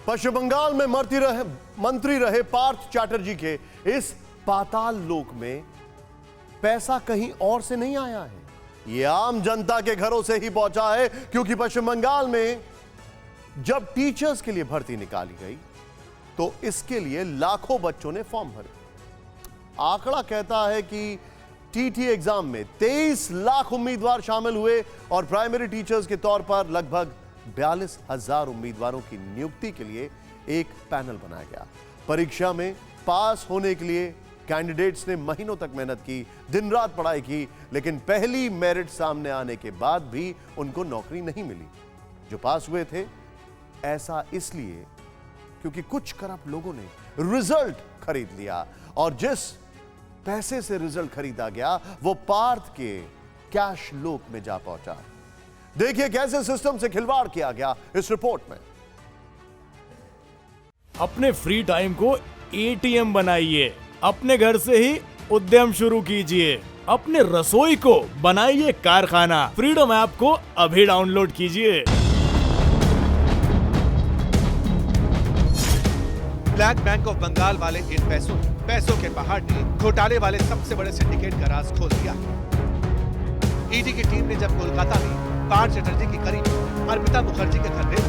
पश्चिम बंगाल में मंत्री रहे पार्थ चैटर्जी के इस पाताल लोक में पैसा कहीं और से नहीं आया है, यह आम जनता के घरों से ही पहुंचा है। क्योंकि पश्चिम बंगाल में जब टीचर्स के लिए भर्ती निकाली गई तो इसके लिए लाखों बच्चों ने फॉर्म भरे। आंकड़ा कहता है कि टीटी एग्जाम में 23 लाख उम्मीदवार शामिल हुए और प्राइमरी टीचर्स के तौर पर लगभग 42,000 उम्मीदवारों की नियुक्ति के लिए एक पैनल बनाया गया। परीक्षा में पास होने के लिए कैंडिडेट्स ने महीनों तक मेहनत की, दिन रात पढ़ाई की, लेकिन पहली मेरिट सामने आने के बाद भी उनको नौकरी नहीं मिली। जो पास हुए थे ऐसा इसलिए क्योंकि कुछ करप्ट लोगों ने रिजल्ट खरीद लिया और जिस पैसे से रिजल्ट खरीदा गया वो पार्थ के कैश लोक में जा पहुंचा। देखिए कैसे सिस्टम से खिलवाड़ किया गया इस रिपोर्ट में। अपने फ्री टाइम को एटीएम बनाइए, अपने घर से ही उद्यम शुरू कीजिए, अपने रसोई को बनाइए कारखाना। फ्रीडम ऐप को अभी डाउनलोड कीजिए। ब्लैक बैंक ऑफ बंगाल वाले इन पैसों के पहाड़ ने घोटाले वाले सबसे बड़े सिंडिकेट का राज खोल दिया। ईडी की टीम ने जब कोलकाता में पार्थ चैटर्जी की करीब अर्पिता मुखर्जी के घर गई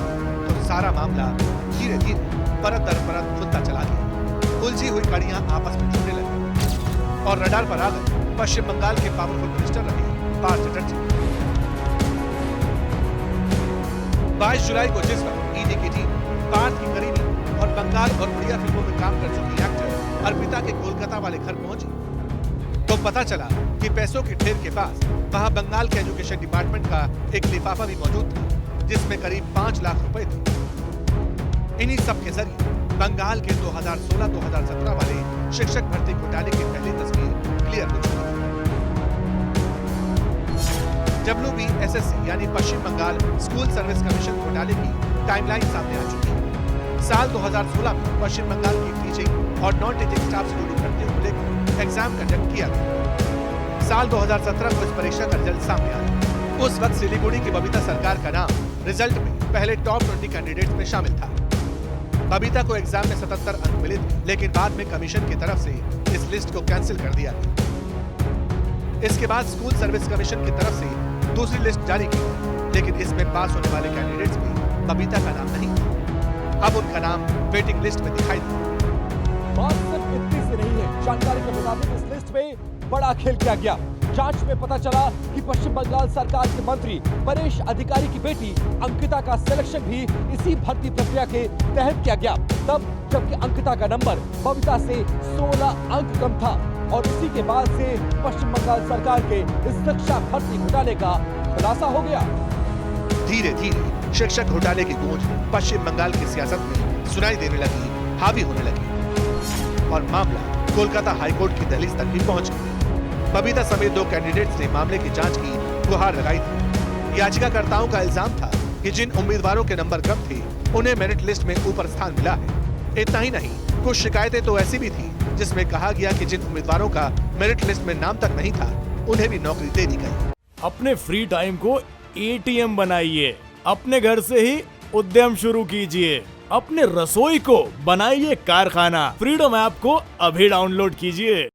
तो सारा मामला धीरे धीरे परत दर परत खुलता चला गया। उलझी हुई कड़ियां आपस में जुड़ने लगी और रडार पर आ गए पश्चिम बंगाल के पावरफुल मिनिस्टर रहे पार्थ चैटर्जी। 22 जुलाई को जिस वक्त ईडी की टीम पार्थ की करीबी और बंगाल और उड़िया फिल्मों में काम कर चुकी एक्टर अर्पिता के कोलकाता वाले घर पहुंची तो पता चला कि पैसों के ढेर के पास वहां बंगाल के एजुकेशन डिपार्टमेंट का एक लिफाफा भी मौजूद था जिसमें करीब 5 लाख रुपए थे। इन्हीं सब के जरिए बंगाल के 2016-2017 वाले शिक्षक भर्ती घोटाले की पहली तस्वीर क्लियर हो चुकी है। WBSSC यानी पश्चिम बंगाल स्कूल सर्विस कमीशन घोटाले की टाइमलाइन सामने आ चुकी है। साल 2016 में पश्चिम बंगाल की टीचिंग और नॉन टीचिंग स्टाफ से जुड़ी भर्तियों को लेकर एग्जाम कंडक्ट किया गया। साल 2017 को इस परीक्षा का रिजल्ट सामने आया। उस वक्त सिलीगुड़ी की बबीता सरकार का नाम रिजल्ट में पहले टॉप 20 कैंडिडेट्स में शामिल था। बबीता को एग्जाम में 77 अंक मिले थे, लेकिन बाद में कमीशन की तरफ से इस लिस्ट को कैंसिल कर दिया गया। इसके बाद स्कूल सर्विस कमीशन की तरफ से दूसरी लिस्ट जारी की, लेकिन इसमें पास होने वाले कैंडिडेट्स में बबीता का नाम नहीं था। अब उनका नाम वेटिंग लिस्ट में दिखाई दिया। बात सिर्फ इतनी सी नहीं है। जानकारी के मुताबिक इस लिस्ट में बड़ा खेल किया गया। जांच में पता चला कि पश्चिम बंगाल सरकार के मंत्री परेश अधिकारी की बेटी अंकिता का सिलेक्शन भी इसी भर्ती प्रक्रिया के तहत किया गया, तब जबकि अंकिता का नंबर बबीता से 16 अंक कम था। और इसी के बाद से पश्चिम बंगाल सरकार के इस शिक्षा भर्ती घोटाले का खुलासा हो गया। धीरे धीरे शिक्षक घोटाले की गूंज पश्चिम बंगाल की सियासत में सुनाई देने लगी, हावी होने लगी और मामला कोलकाता हाईकोर्ट की दहलीज तक भी पहुंच गया। बबीता समेत 2 कैंडिडेट्स ने मामले की जांच की गुहार लगाई थी। याचिकाकर्ताओं का इल्जाम था कि जिन उम्मीदवारों के नंबर कम थे उन्हें मेरिट लिस्ट में ऊपर स्थान मिला है। इतना ही नहीं, कुछ शिकायतें तो ऐसी भी थी जिसमें कहा गया कि जिन उम्मीदवारों का मेरिट लिस्ट में नाम तक नहीं था उन्हें भी नौकरी दे दी गई। अपने फ्री टाइम को एटीएम बनाइए, अपने घर से ही उद्यम शुरू कीजिए, अपने रसोई को बनाइए कारखाना। फ्रीडम ऐप को अभी डाउनलोड कीजिए।